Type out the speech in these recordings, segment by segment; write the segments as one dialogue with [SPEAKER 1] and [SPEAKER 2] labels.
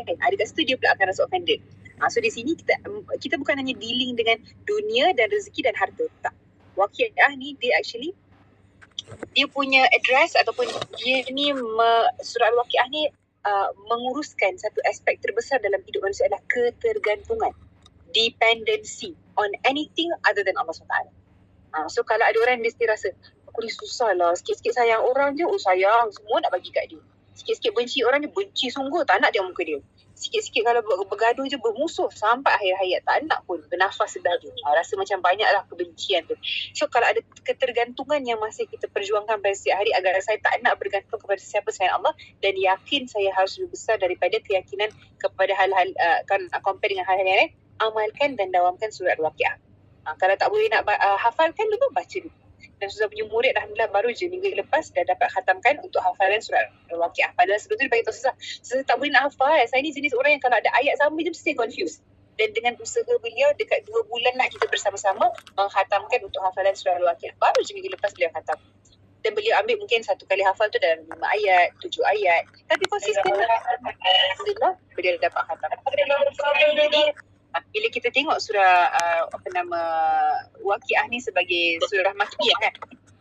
[SPEAKER 1] lain. Dekat situ dia pula akan rasa offended. So di sini kita bukan hanya dealing dengan dunia dan rezeki dan harta. Tak. Waqiah ni dia actually dia punya address ataupun dia ni surah Al-Waqiah ni menguruskan satu aspek terbesar dalam hidup manusia adalah ketergantungan, dependency on anything other than Allah SWT. So kalau ada orang dia rasa aku ni susah lah, sikit-sikit sayang orang je, sayang, semua nak bagi kat dia. Sikit-sikit benci orang je, benci sungguh, tak nak tengok muka dia. Sikit-sikit kalau bergaduh je, bermusuh sampai akhir hayat, tak nak pun bernafas sedar je. Rasa macam banyaklah kebencian tu. So kalau ada ketergantungan yang masih kita perjuangkan pada setiap hari agar saya tak nak bergantung kepada siapa selain Allah dan yakin saya harus lebih besar daripada keyakinan kepada hal-hal, compare dengan hal-hal yang lain, amalkan dan dawamkan surah Al-Waqiah. Kalau tak boleh nak hafalkan dulu, baca dulu. Dan Ustazah punya murid Alhamdulillah baru je minggu lepas dah dapat khatamkan untuk hafalan surah Al-Waqiah. Padahal sebelum tu dia bagi tahu Ustazah tak boleh nak hafal. Saya ni jenis orang yang kalau ada ayat sama je mesti confused. Dan dengan usaha beliau dekat 2 bulan lah kita bersama-sama menghatamkan untuk hafalan surah Al-Waqiah. Baru je minggu lepas beliau khatam. Dan beliau ambil mungkin satu kali hafal tu dalam 5 ayat, 7 ayat. Tapi konsisten lah. Alhamdulillah beliau dapat khatam. Jadi bila kita tengok surah Waqiah ni sebagai surah Makkiyah kan.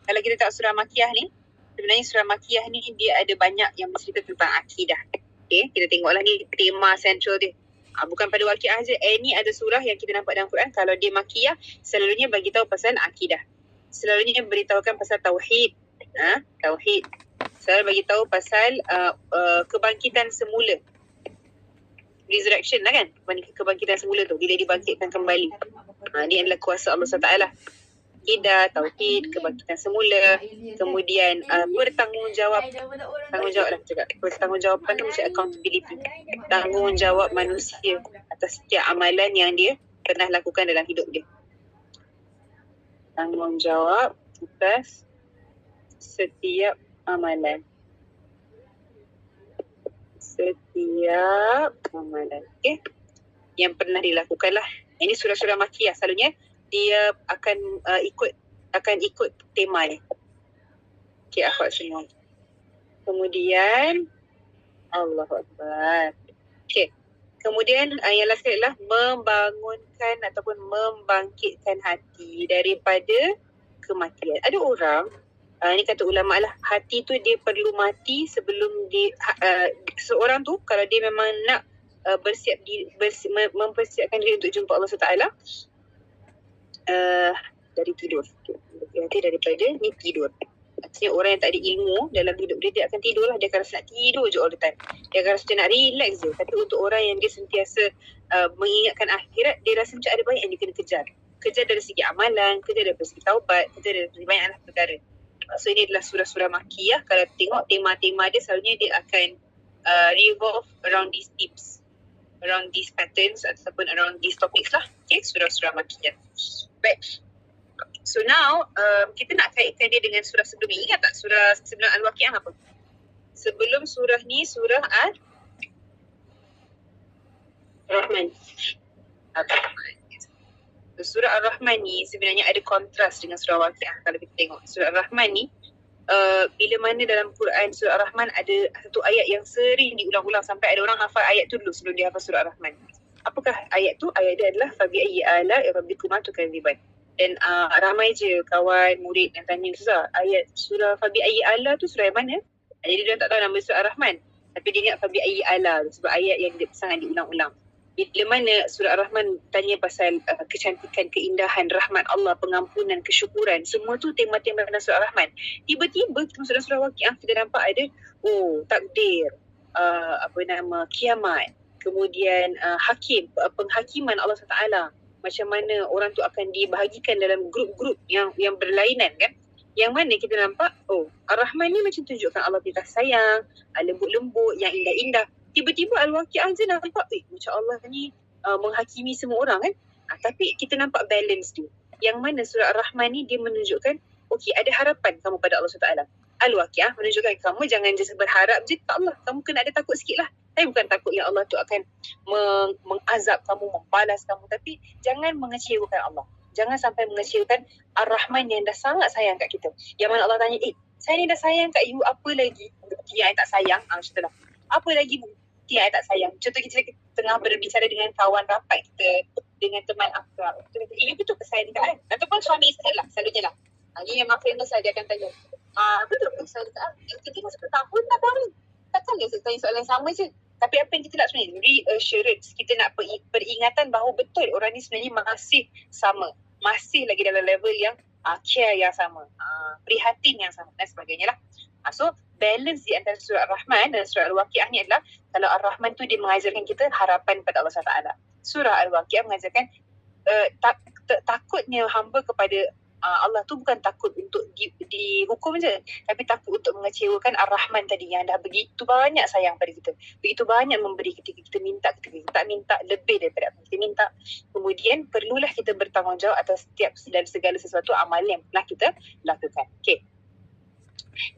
[SPEAKER 1] Kalau kita tengok surah Makkiyah ni, sebenarnya surah Makkiyah ni dia ada banyak yang bercerita tentang akidah. Okay, kita tengoklah ni tema central dia. Bukan pada Waqiah je, any ada surah yang kita nampak dalam Quran, kalau dia Makkiyah, selalunya bagi tahu pasal akidah. Selalunya beritahukan pasal tauhid. Tauhid. Selalu bagi tahu pasal kebangkitan semula. Resurrection lah kan, kebangkitan semula tu, bila dibangkitkan kembali. Ini adalah kuasa Allah SWT. Akidah, tauhid, kebangkitan semula, kemudian bertanggungjawab. Tanggungjawab lah cakap. Bertanggungjawab tu macam accountability. Tanggungjawab manusia atas setiap amalan yang dia pernah lakukan dalam hidup dia. Tanggungjawab atas setiap amalan. Setiap amalan. Okay. Yang pernah dilakukan lah. Ini surah-surah Makkiyah. Selalunya dia akan ikut tema ni. Okay, akhwat semua. Kemudian Allahu Akbar. Okay. Kemudian yang last adalah membangunkan ataupun membangkitkan hati daripada kematian. Ada orang, ini kata ulama lah, hati tu dia perlu mati sebelum seorang tu kalau dia memang nak mempersiapkan diri untuk jumpa Allah SWT, dari tidur. Hati daripada ni tidur. Artinya orang yang tak ada ilmu dalam hidup dia akan tidur lah. Dia akan rasa nak tidur je all the time. Dia akan rasa dia nak relax je. Tapi untuk orang yang dia sentiasa mengingatkan akhirat, dia rasa macam ada banyak yang dia kena kejar. Kejar dari segi amalan, kejar dari segi taubat, kejar dari segi banyak perkara. So ini adalah surah-surah Makkiyah. Kalau tengok tema-tema dia, selalunya dia akan revolve around these tips, around these patterns ataupun around these topics lah. Okay, surah-surah Makkiyah. Baik. So now kita nak kaitkan dia dengan surah sebelum ni. Ingat tak surah sebelum Al-Waqiah apa? Sebelum surah ni surah Ar-Rahman. Surah Ar-Rahman ni sebenarnya ada kontras dengan surah Waqiah. Kalau kita tengok surah Ar-Rahman ni, bila mana dalam Quran surah Ar-Rahman ada satu ayat yang sering diulang-ulang sampai ada orang hafal ayat tu dulu sebelum dia hafal surah Ar-Rahman. Apakah ayat tu? Ayat dia adalah fabi ayyi ala'i rabbikuma tukadziban. Dan ramai je kawan, murid yang tanya, Ustazah, ayat surah fabi ayyi ala tu surah yang mana? Jadi dia tak tahu nama surah Ar-Rahman, tapi dia ingat fabi ayyi ala sebab ayat yang dia sangat diulang-ulang. Bila mana surah Ar-Rahman tanya pasal kecantikan, keindahan, rahmat Allah, pengampunan, kesyukuran, semua tu tema-tema dalam surah Ar-Rahman. Tiba-tiba kita masuk dalam surah Waqiah, kita nampak ada takdir, kiamat, kemudian hakim, penghakiman Allah SWT. Macam mana orang tu akan dibahagikan dalam grup-grup yang berlainan kan. Yang mana kita nampak, Ar-Rahman ni macam tunjukkan Allah kita sayang, lembut-lembut, yang indah-indah. Tiba-tiba Al-Waqiah je nampak, macam Allah ni menghakimi semua orang kan. Tapi kita nampak balance tu. Yang mana surah Ar-Rahman ni dia menunjukkan, ada harapan kamu pada Allah SWT. Al-Waqiah menunjukkan kamu jangan just berharap je tak Allah. Kamu kena ada takut sikit lah. Tapi bukan takut yang Allah tu akan mengazab kamu, membalas kamu. Tapi jangan mengecewakan Allah. Jangan sampai mengecewakan Ar-Rahman yang dah sangat sayang kat kita. Yang mana Allah tanya, saya ni dah sayang kat you, apa lagi? Yang tak sayang, macam tu lah. Apa lagi yang I tak sayang. Contoh kita tengah berbicara dengan kawan rapat kita, dengan teman akrab. Kita kata, you betul ke sayang dekat I? Ataupun suami isteri lah, selalunya lah. Dia memang famous lah, dia akan tanya, betul ke sayang dekat I? Kita dah 10 tahun dah kahwin. Takkan dia tanya soalan yang sama je. Tapi apa yang kita nak sebenarnya? Reassurance. Kita nak peringatan bahawa betul orang ni sebenarnya masih sama. Masih lagi dalam level yang care yang sama. Prihatin yang sama dan sebagainya lah. So, balance di antara surah Ar-Rahman dan surah Al-Waqiah ni adalah, kalau Ar-Rahman tu dia mengajarkan kita harapan pada Allah SWT. Surah Al-Waqiah mengajarkan takutnya hamba kepada Allah tu bukan takut untuk dihukum je, tapi takut untuk mengecewakan Ar-Rahman tadi yang dah begitu banyak sayang pada kita, begitu banyak memberi ketika kita minta, ketika kita tak minta, lebih daripada apa kita minta. Kemudian perlulah kita bertanggungjawab atas setiap dan segala sesuatu amalan yang pernah kita lakukan. Okay.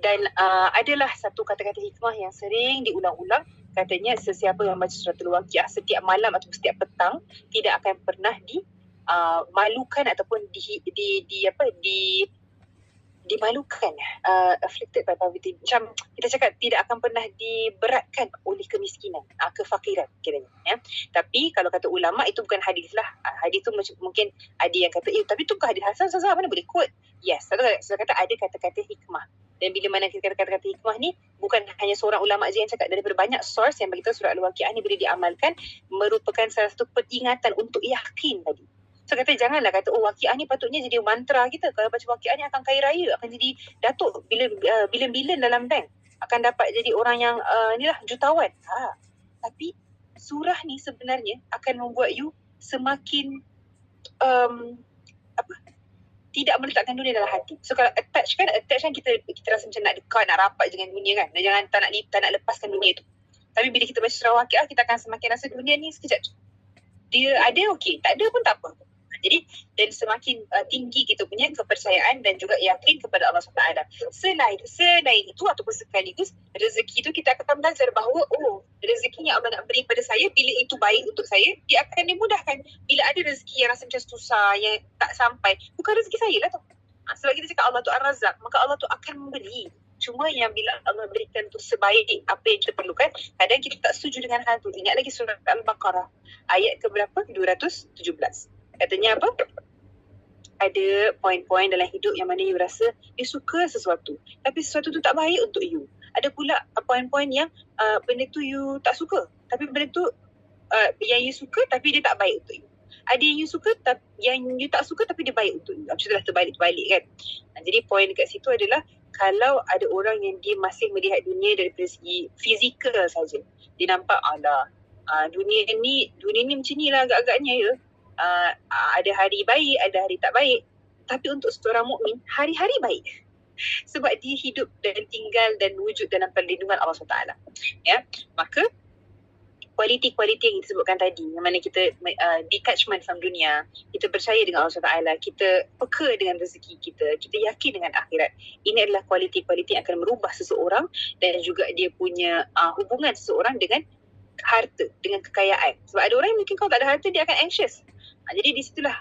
[SPEAKER 1] Dan adalah satu kata-kata hikmah yang sering diulang-ulang, katanya sesiapa yang baca suratul Waqiah setiap malam atau setiap petang tidak akan pernah dimalukan ataupun dimalukan, afflicted by poverty. Macam kita cakap, tidak akan pernah diberatkan oleh kemiskinan, kefakiran kiranya. Ya. Tapi kalau kata ulama, itu bukan hadis lah. Hadis tu mungkin ada yang kata, tapi tu bukan hadis hasan, mana boleh quote? Yes, saya kata ada kata-kata hikmah. Dan bila mana kita kata-kata hikmah ni, bukan hanya seorang ulama je yang cakap, daripada banyak source yang beritahu surah Al-Waqiah ni bila diamalkan, merupakan salah satu peringatan untuk yakin tadi. So kata janganlah kata, Waqiah ni patutnya jadi mantra kita. Kalau baca Waqiah ni akan kaya raya, akan jadi datuk bilion-bilion dalam bank. Akan dapat jadi orang yang jutawan. Tapi surah ni sebenarnya akan membuat you semakin tidak meletakkan dunia dalam hati. So kalau attach kan kita rasa macam nak dekat, nak rapat dengan dunia kan. Dan jangan tak nak lepaskan dunia tu. Tapi bila kita baca surah Waqiah, kita akan semakin rasa dunia ni sekejap. Dia ada okey, tak ada pun tak apa. Jadi, dan semakin tinggi kita punya kepercayaan dan juga yakin kepada Allah SWT. Selain itu ataupun sekaligus, rezeki itu kita akan belajar bahawa, rezeki yang Allah nak beri pada saya, bila itu baik untuk saya, dia akan dimudahkan. Bila ada rezeki yang rasa macam susah, yang tak sampai, bukan rezeki saya lah tu. Sebab kita cakap Allah tu Ar-Razzaq, maka Allah tu akan memberi. Cuma yang bila Allah berikan tu sebaik apa yang kita perlukan, kadang kita tak setuju dengan hal tu. Ingat lagi surah Al-Baqarah, ayat ke berapa? 217. Katanya apa? Ada poin-poin dalam hidup yang mana you rasa you suka sesuatu, tapi sesuatu tu tak baik untuk you. Ada pula poin-poin yang benda tu you tak suka, tapi benda tu yang you suka tapi dia tak baik untuk you. Ada yang you suka, yang you tak suka tapi dia baik untuk you. Macam itulah terbalik-terbalik kan. Jadi poin dekat situ adalah, kalau ada orang yang dia masih melihat dunia dari segi fizikal saja, dia nampak dunia ni macam ni lah agak-agaknya ya. Ada hari baik, ada hari tak baik. Tapi untuk seorang mukmin, hari-hari baik. Sebab dia hidup dan tinggal dan wujud dalam perlindungan Allah SWT. Ya, maka kualiti-kualiti yang disebutkan tadi, yang mana kita detachment from dunia, kita percaya dengan Allah SWT, kita peka dengan rezeki kita yakin dengan akhirat. Ini adalah kualiti-kualiti yang akan merubah seseorang dan juga dia punya hubungan seseorang dengan harta, dengan kekayaan. Sebab ada orang yang mungkin kalau tak ada harta, dia akan anxious. Jadi di situlah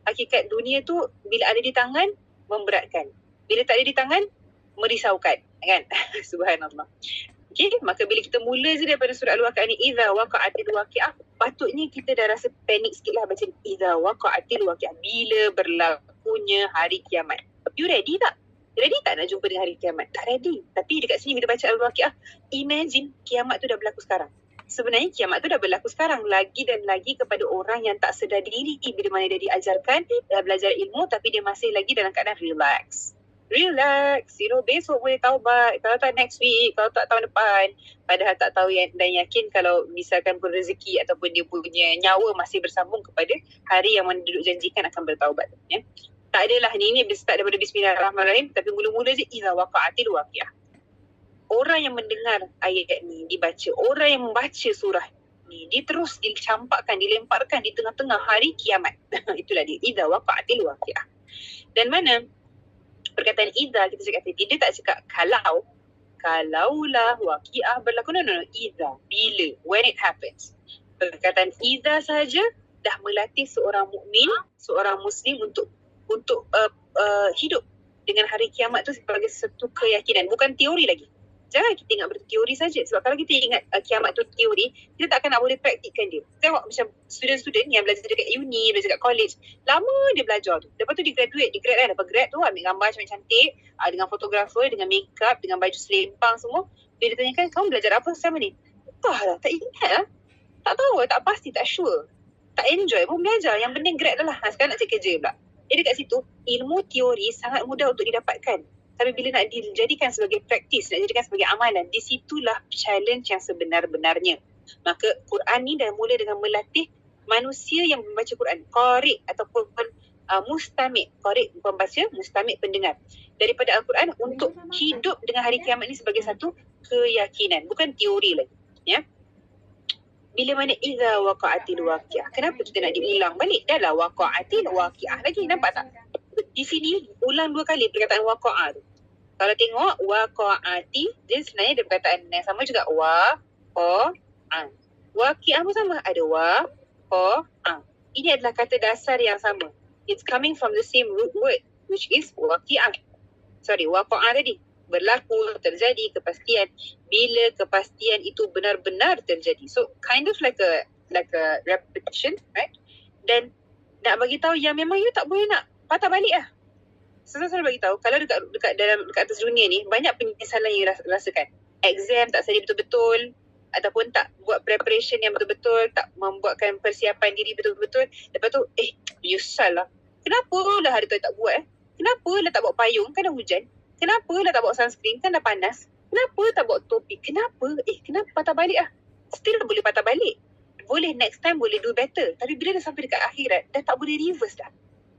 [SPEAKER 1] hakikat dunia tu, bila ada di tangan, memberatkan. Bila tak ada di tangan, merisaukan. Kan? Subhanallah. Okay, maka bila kita mula je daripada surah Al-Waqiah ni, idza waqa'atil waqi'ah, patutnya kita dah rasa panik sikit lah baca idza waqa'atil waqi'ah, bila berlakunya hari kiamat. You ready tak? Ready tak nak jumpa dengan hari kiamat? Tak ready. Tapi dekat sini bila baca Al-Waqiah, imagine kiamat tu dah berlaku sekarang. Sebenarnya kiamat tu dah berlaku sekarang, lagi dan lagi kepada orang yang tak sedar diri bila mana dia diajarkan, dah belajar ilmu tapi dia masih lagi dalam keadaan relax, besok boleh taubat, kalau tak next week, kalau tak tahun depan. Padahal tak tahu dan yakin kalau misalkan pun rezeki ataupun dia punya nyawa masih bersambung kepada hari yang mana duduk janjikan akan bertaubat. Ya. Tak adalah ni start daripada Bismillahirrahmanirrahim, tapi mula-mula je idza waqa'atil waqi'ah. Orang yang mendengar ayat ni dibaca, orang yang membaca surah ni, dia terus dicampakkan, dilemparkan di tengah-tengah hari kiamat. Itulah dia, idza waqa'atil waqi'ah. Dan mana perkataan idza, kita cakap tadi, dia tak cakap kalaulah waqi'ah berlaku. No, idza, bila, when it happens. Perkataan idza saja dah melatih seorang mukmin, seorang muslim untuk hidup dengan hari kiamat tu sebagai satu keyakinan, bukan teori lagi. Jangan kita ingat berteori saja. Sebab kalau kita ingat kiamat tu teori, kita tak akan nak boleh praktikkan dia. Tengok macam student-student yang belajar dekat uni, belajar dekat college, lama dia belajar tu. Lepas tu dia graduate kan, dapat grad tu ambil gambar macam cantik, dengan fotografer, dengan makeup, dengan baju selempang semua. Bila ditanyakan, kamu belajar apa selama ni? Entah lah, tak ingat lah. Tak tahu, tak pasti, tak sure. Tak enjoy pun belajar. Yang penting grad dah lah. Sekarang nak cari kerja pula. Jadi kat situ, ilmu teori sangat mudah untuk didapatkan. Tapi bila nak dijadikan sebagai praktis, nak dijadikan sebagai amalan, di situlah challenge yang sebenar-benarnya. Maka Quran ni dah mula dengan melatih manusia yang membaca Quran. Qari ataupun mustami'. Qari pembaca, mustami' pendengar. Daripada Al-Quran untuk hidup dengan hari kiamat ni sebagai satu keyakinan. Bukan teori lagi. Ya. Bila mana idza waqa'atil waqi'ah. Kenapa kita nak diulang balik? Dah lah waqa'atil waqi'ah lagi. Nampak tak? Di sini ulang 2 kali perkataan waqa'ah tu. Kalau tengok waqa'ati, dia sebenarnya ada perkataan yang sama juga. Waqa'ah. Waqi'ah pun sama. Ada waqa'ah. Ini adalah kata dasar yang sama. It's coming from the same root word, which is waqi'ah. Waqa'ah tadi. Berlaku, terjadi, kepastian. Bila kepastian itu benar-benar terjadi. So kind of like a repetition, right? Dan nak bagi tahu yang memang you tak boleh nak patah balik lah. Saya bagi tahu kalau dekat atas dunia ni banyak penyesalan yang rasakan. Exam tak study betul-betul, ataupun tak buat preparation yang betul-betul, tak membuatkan persiapan diri betul-betul. Lepas tu menyesal lah. Kenapa lah hari tu tak buat? Kenapa lah tak bawa payung? Kan dah hujan. Kenapa lah tak bawa sunscreen? Kan dah panas. Kenapa tak bawa topi? Kenapa? Kenapa patah balik lah? Still boleh patah balik. Boleh next time boleh do better. Tapi bila dah sampai dekat akhirat, dah tak boleh reverse dah.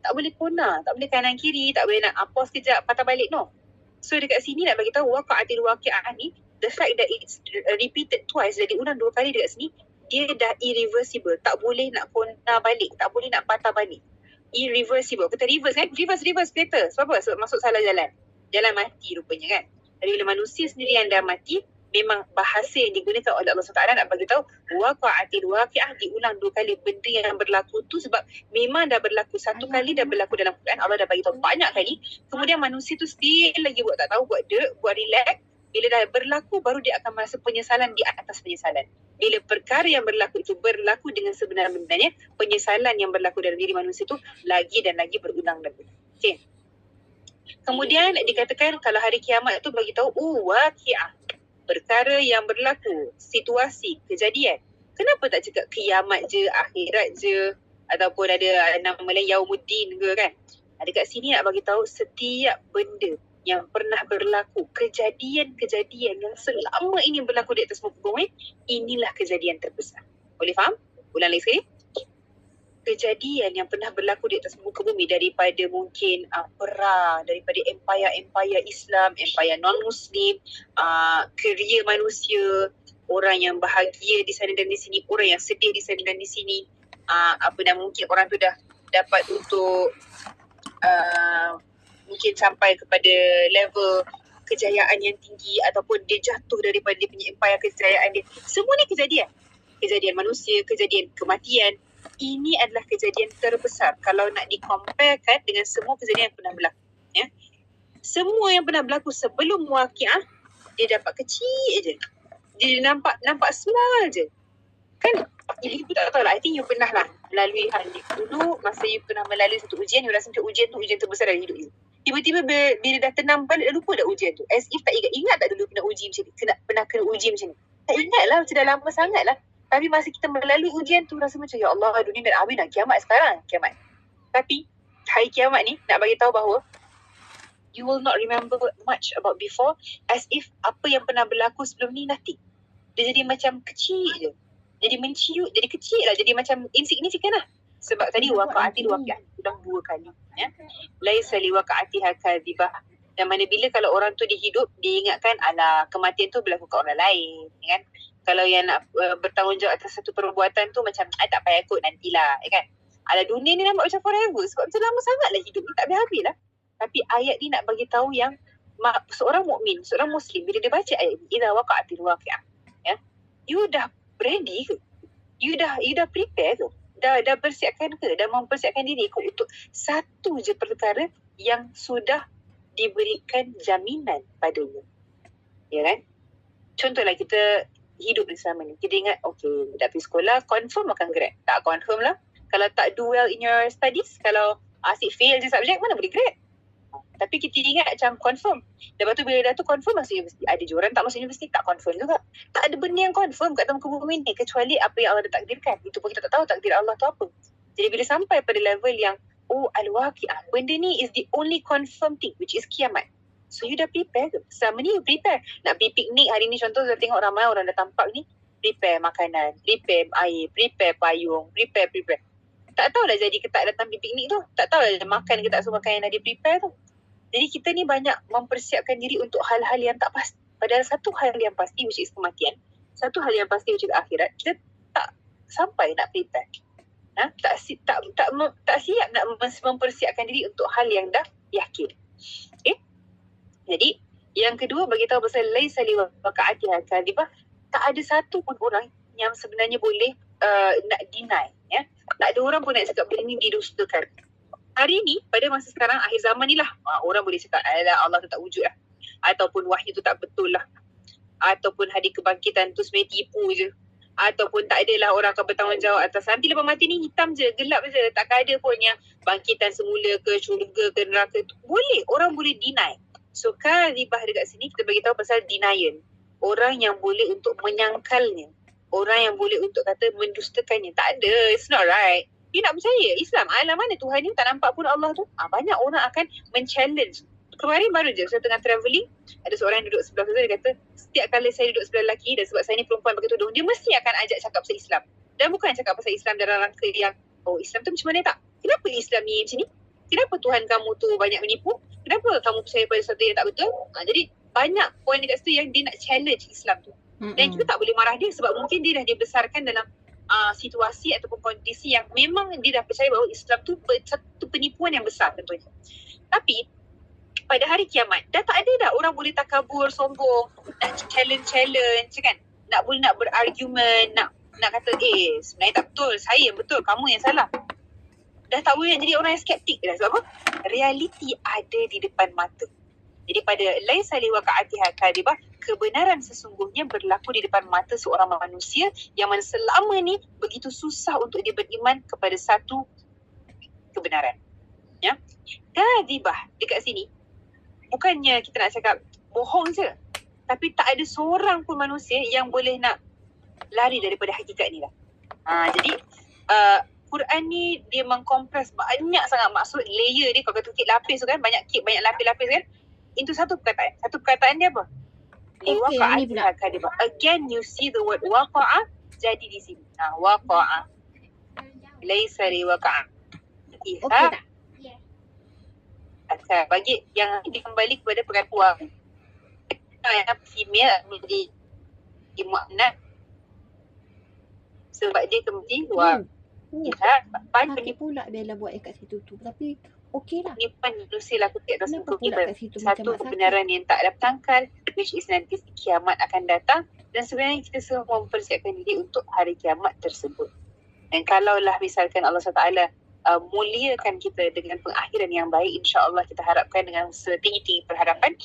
[SPEAKER 1] Tak boleh kona, tak boleh kanan kiri, tak boleh nak pause kejap, patah balik, no. So dekat sini nak bagi tahu waqa'atil waqi'ah ni, the fact that it's repeated twice, jadi ulang 2 kali dekat sini, dia dah irreversible. Tak boleh nak kona balik, tak boleh nak patah balik. Irreversible. Kita reverse kan? Reverse kereta. Sebab apa? Sebab masuk salah jalan. Jalan mati rupanya kan. Tapi bila manusia sendiri yang dah mati, memang bahasa yang digunakan oleh Allah SWT nak bagi tahu waqa'atil waqi'ah diulang 2 kali. Benda yang berlaku tu sebab memang dah berlaku 1 kali, dah berlaku dalam Quran. Allah dah bagi tahu banyak kali. Kemudian manusia tu still lagi buat tak tahu, buat relax. Bila dah berlaku baru dia akan merasa penyesalan di atas penyesalan. Bila perkara yang berlaku itu berlaku dengan sebenar-benarnya, penyesalan yang berlaku dalam diri manusia tu lagi dan lagi berulang lagi. Okay. Kemudian dikatakan kalau hari kiamat tu bagi tahu waqi'ah. Perkara yang berlaku, situasi, kejadian. Kenapa tak cakap kiamat je, akhirat je, ataupun ada nama lain Yaumuddin ke kan? Dekat sini nak bagi tahu setiap benda yang pernah berlaku, kejadian-kejadian yang selama ini berlaku di atas muka bumi, inilah kejadian terbesar. Boleh faham? Ulang lagi sekali. Kejadian yang pernah berlaku di atas muka bumi, daripada mungkin perang, daripada empire Islam, empire non-Muslim, kerja manusia, orang yang bahagia di sana dan di sini, orang yang sedih di sana dan di sini, mungkin orang tu dah dapat untuk mungkin sampai kepada level kejayaan yang tinggi, ataupun dia jatuh daripada dia punya empire kejayaan dia. Semua ni kejadian manusia, kejadian kematian. Ini adalah kejadian terbesar kalau nak dikomparekan dengan semua kejadian yang pernah berlaku. Ya. Semua yang pernah berlaku sebelum waqi'ah, dia dapat kecil je. Dia nampak small je. Kan? Ibu tak tahu lah. I think you pernah lah melalui hal ni. Dulu masa you pernah melalui satu ujian, you rasa macam ujian tu ujian terbesar dalam hidup you. Tiba-tiba bila dah tenang balik, dah lupa dah ujian tu. As if tak ingat. Ingat tak dulu pernah uji macam ni? Pernah kena uji macam ni? Tak ingat lah. Macam dah lama sangat lah. Tapi masa kita melalui ujian tu, rasa macam ya Allah, dunia dah habis dah, kiamat sekarang, kiamat. Tapi hari kiamat ni nak bagi tahu bahawa you will not remember much about before, as if apa yang pernah berlaku sebelum ni nothing. Dia jadi macam kecil je. Jadi menciut, jadi kecil lah, jadi macam insignificant lah. Sebab tadi waqa'atil waqi'ah ulang 2 kali. Ya. Laisa li waqa'atiha kadhibah. Dan mana bila kalau orang tu dihidup, diingatkan alah kematian tu berlaku kat orang lain, kan? Kalau yang nak bertanggungjawab atas satu perbuatan tu macam tak payah ikut nantilah, kan? Alah dunia ni nampak macam forever sebab macam lama sangat lah hidup ni, tak habis-habis lah. Tapi ayat ni nak bagi tahu yang seorang mukmin, seorang muslim, bila dia baca ayat ni, idza waqa'atil waqi'ah, ya, you dah ready ke? You dah prepare ke? Dah bersiapkan ke? Dah mempersiapkan diri ke untuk satu je perkara yang sudah diberikan jaminan padanya, ya kan? contohlah kita hidup ni selama ni. Kita ingat, okay, tak pergi sekolah, confirm akan grade. Tak confirm lah. Kalau tak do well in your studies, kalau asyik fail je subjek, mana boleh grade? Tapi kita ingat macam confirm. Lepas tu bila dah tu confirm masuk universiti. Ada je orang tak masuk universiti, tak confirm juga. Tak ada benda yang confirm kat dalam muka bumi ni kecuali apa yang Allah dah takdirkan. Itu pun kita tak tahu takdir Allah tu apa. Jadi bila sampai pada level yang, oh al-waqi'ah, benda ni is the only confirmed thing, which is kiamat. So you dah prepare ke? Selama ni you prepare. Nak pergi piknik hari ni, contoh dah tengok ramai orang dah tampak ni, prepare makanan, prepare air, prepare payung, prepare. Tak tahulah jadi ke tak datang pergi piknik tu. Tak tahulah makan ke tak semua makan yang dah dia prepare tu. Jadi kita ni banyak mempersiapkan diri untuk hal-hal yang tak pasti. Padahal satu hal yang pasti which is kematian. Satu hal yang pasti which is akhirat. Kita tak sampai nak prepare. Tak siap nak mempersiapkan diri untuk hal yang dah yakin. Okay? Jadi yang kedua bagi tahu pasal laisa li waqa'atiha kadhibah, tak ada satu pun orang yang sebenarnya boleh nak deny, ya. Tak ada orang pun nak cakap benda ni didustakan. Hari ni pada masa sekarang akhir zaman ni lah, orang boleh cakap Allah tu tak wujud lah, ataupun wahyu tu tak betul lah, ataupun hari kebangkitan tu sebenarnya tipu je, ataupun tak adalah orang akan bertanggungjawab atas nanti lepas mati ni hitam je, gelap je, takkan ada pun yang bangkitan semula ke syurga ke neraka tu. Boleh, orang boleh deny. So kadhibah dekat sini kita bagi tahu pasal denial. Orang yang boleh untuk menyangkalnya. Orang yang boleh untuk kata mendustakannya. Tak ada, it's not right. You nak percaya Islam, alam mana Tuhan ni, tak nampak pun Allah tu. Banyak orang akan men-challenge. Kemarin baru je saya tengah travelling, ada seorang yang duduk sebelah saya, dia kata setiap kali saya duduk sebelah lelaki, dan sebab saya ni perempuan pakai tudung, dia mesti akan ajak cakap pasal Islam. Dan bukan cakap pasal Islam dalam rangka yang, oh Islam tu macam mana tak? Kenapa Islam ni macam ni? Kenapa Tuhan kamu tu banyak menipu? Kenapa kamu percaya pada sesuatu yang tak betul? Jadi banyak poin dekat situ yang dia nak challenge Islam tu. Dan kita tak boleh marah dia sebab mungkin dia dah dibesarkan dalam situasi ataupun kondisi yang memang dia dah percaya bahawa Islam tu satu penipuan yang besar tentunya. Tapi pada hari kiamat dah tak ada dah orang boleh takabur, sombong, nak challenge kan, nak berargumen, nak kata sebenarnya tak betul, saya yang betul, kamu yang salah. Dah tak boleh jadi orang yang skeptik dah. Sebab apa? Realiti ada di depan mata. Jadi pada laisa li waqa'atiha kadhibah, kebenaran sesungguhnya berlaku di depan mata seorang manusia yang mana selama ni begitu susah untuk dia beriman kepada satu kebenaran. Ya. Kadhibah dekat sini bukannya kita nak cakap bohong je, tapi tak ada seorang pun manusia yang boleh nak lari daripada hakikat ni lah. Jadi Quran ni dia mengkompres banyak sangat maksud, layer dia. Kalau kata kek lapis tu kan, banyak lapis-lapis kan. Itu satu perkataan. Satu perkataan dia apa? Waqa'atiha kadhibah. Again you see the word waqa'a jadi di sini. Waqa'a. Laisa li waqa'atiha. Okay tak? Yeah. Bagi yang dikembali kepada perempuan. Yang female menjadi mu'minat. Sebab dia kemudian
[SPEAKER 2] Pakai pula Bella buat dekat situ tu. Tapi okey lah.
[SPEAKER 1] Ni pun manusia lah kutip satu kebenaran yang tak ada tangkal, which is nanti kiamat akan datang. Dan sebenarnya kita semua mempersiapkan diri untuk hari kiamat tersebut. Dan kalaulah misalkan Allah SWT muliakan kita dengan pengakhiran yang baik, insya-Allah kita harapkan dengan setinggi-tinggi perharapan,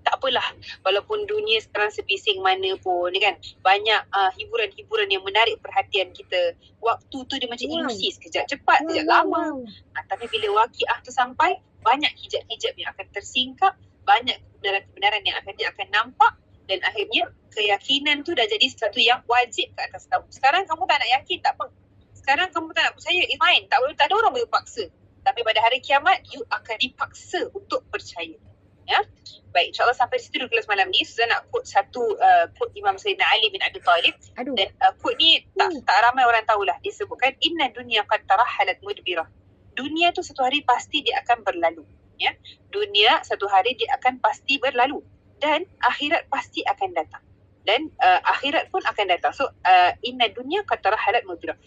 [SPEAKER 1] tak apalah, walaupun dunia sekarang sebising mana pun, kan, banyak hiburan-hiburan yang menarik perhatian kita. Waktu tu dia macam ilusi, sekejap cepat, sekejap lama. Tapi bila waqiah tu sampai, banyak hijab-hijab yang akan tersingkap, banyak kebenaran-kebenaran yang dia akan nampak, dan akhirnya keyakinan tu dah jadi sesuatu yang wajib ke atas kamu. Sekarang kamu tak nak yakin, tak apa. Sekarang kamu tak nak percaya, fine, tak ada orang boleh paksa. Tapi pada hari kiamat, you akan dipaksa untuk percaya. Ya, baik, insyaAllah sampai situ dulu kelas malam ni. Suzan nak quote satu quote Imam Sayyidina Ali bin Abi Talib. Dan quote ni tak ramai orang tahulah. Dia sebutkan, inna dunya qad tarahalat mudbirah. Dunia tu satu hari pasti dia akan berlalu. Ya, dunia satu hari dia akan pasti berlalu. Dan akhirat pasti akan datang. Dan akhirat pun akan datang. So inna dunya qad tarahalat mudbirah.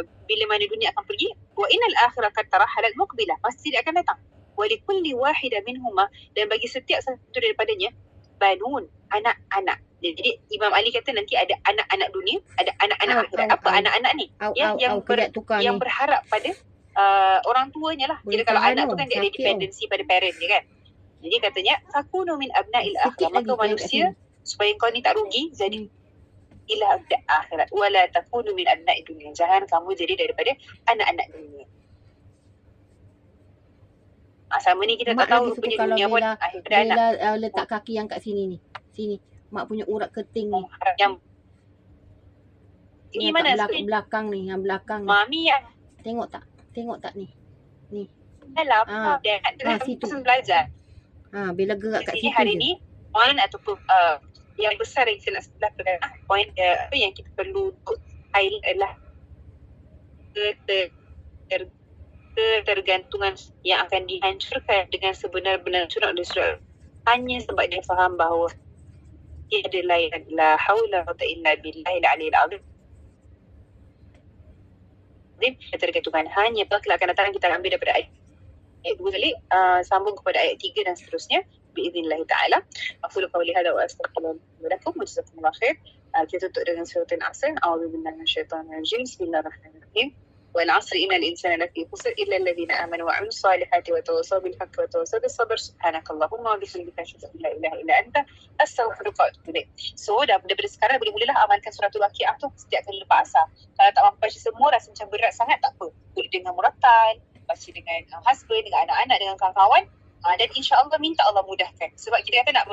[SPEAKER 1] Bila mana dunia akan pergi, wa innal akhirah qad tarahalat muqbilah. Pasti dia akan datang. Walikulli wahida minhuma, dan bagi setiap satu daripadanya banun, anak-anak. Jadi Imam Ali kata nanti ada anak-anak dunia, ada anak-anak akhirat. Apa anak-anak ni? Yang berharap pada orang tuanya lah. Jadi kalau anak tu kan dia ada dependensi pada parent dia kan. Jadi katanya fakunu min abna'il akhirah, maka manusia supaya kau ni tak rugi, jadi ila budak akhirat wala takunu min abna'i dunia. Jangan kamu jadi daripada anak-anak dunia. Sama ni kita
[SPEAKER 2] Mak
[SPEAKER 1] tak tahu
[SPEAKER 2] lagi suka
[SPEAKER 1] rupanya
[SPEAKER 2] kalau
[SPEAKER 1] dunia pun daripada anak.
[SPEAKER 2] Bella letak kaki yang kat sini ni. Sini. Mak punya urat keting ni.
[SPEAKER 1] Yang ini mana
[SPEAKER 2] belakang ni, yang belakang ni.
[SPEAKER 1] Mami yang
[SPEAKER 2] Tengok tak? Tengok tak ni? Ni.
[SPEAKER 1] Alah, dia
[SPEAKER 2] situ.
[SPEAKER 1] Belajar.
[SPEAKER 2] Bella gerak kat situ
[SPEAKER 1] hari
[SPEAKER 2] je.
[SPEAKER 1] ni point ataupun yang besar yang saya nak sebelah point apa yang kita perlu untuk highlight adalah ketergantungan yang akan dihancurkan dengan sebenar-benar surat surat hanya sebab dia faham bahawa tiada lain la haula wa illa billahi al-aliyyil azim. Ketergantungan hanya bakal akan datang, kita ambil daripada ayat 2 kali, sambung kepada ayat 3 dan seterusnya biiznillah taala. Aqulu qawli hadha wa astaghfirullaha lakum wa jazakumullahu khair. Kita tutup dengan surah Al-Asr. A'udzu billahi minasyaitonir rajim. Bismillahirrahmanirrahim. Wal 'asri innal insana lafi khusr illa alladhina amanu wa 'amilus salihati wa tawassaw bil haqqi wa tawassaw bis sabr. Subhanakallahumma wa bihamdika asyhadu an la ilaha illa anta astaghfiruka wa atubu ilaik. So daripada sekarang boleh mulalah amalkan suratul Waqiah tu setiap kali lepas asar. Kalau tak mampu baca semua, rasa macam berat sangat, tak apa. Boleh dengan murattal, baca dengan husband, dengan anak-anak, dengan kawan-kawan. Dan insya-Allah minta Allah mudahkan. Sebab kita kata nak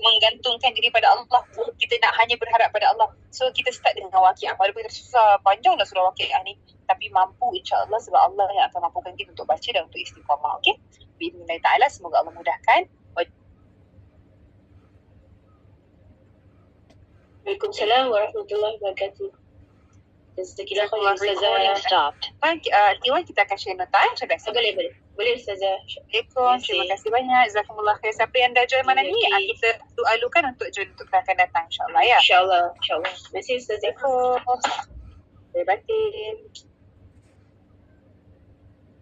[SPEAKER 1] menggantungkan diri pada Allah, kita nak hanya berharap pada Allah. So kita start dengan Waqiah. Walaupun susah, panjanglah surah Waqiah ni, tapi mampu insya-Allah, sebab Allah yang akan mampukan kita untuk baca dan untuk istiqamah. Okey. Bismillah taala, semoga Allah mudahkan.
[SPEAKER 3] Waalaikumsalam warahmatullahi wabarakatuh. Jazakillah khair Ustazah.
[SPEAKER 1] Tiwan kita akan share nota macam biasa.
[SPEAKER 3] Boleh Ustazah.
[SPEAKER 1] Assalamualaikum. Terima kasih banyak. Jazakumullah khair. Siapa yang dah join malam ni, kita doakan untuk join untuk akan datang insya-Allah ya.
[SPEAKER 3] Insya-Allah. Terima kasih Ustazah.
[SPEAKER 1] Terima kasih.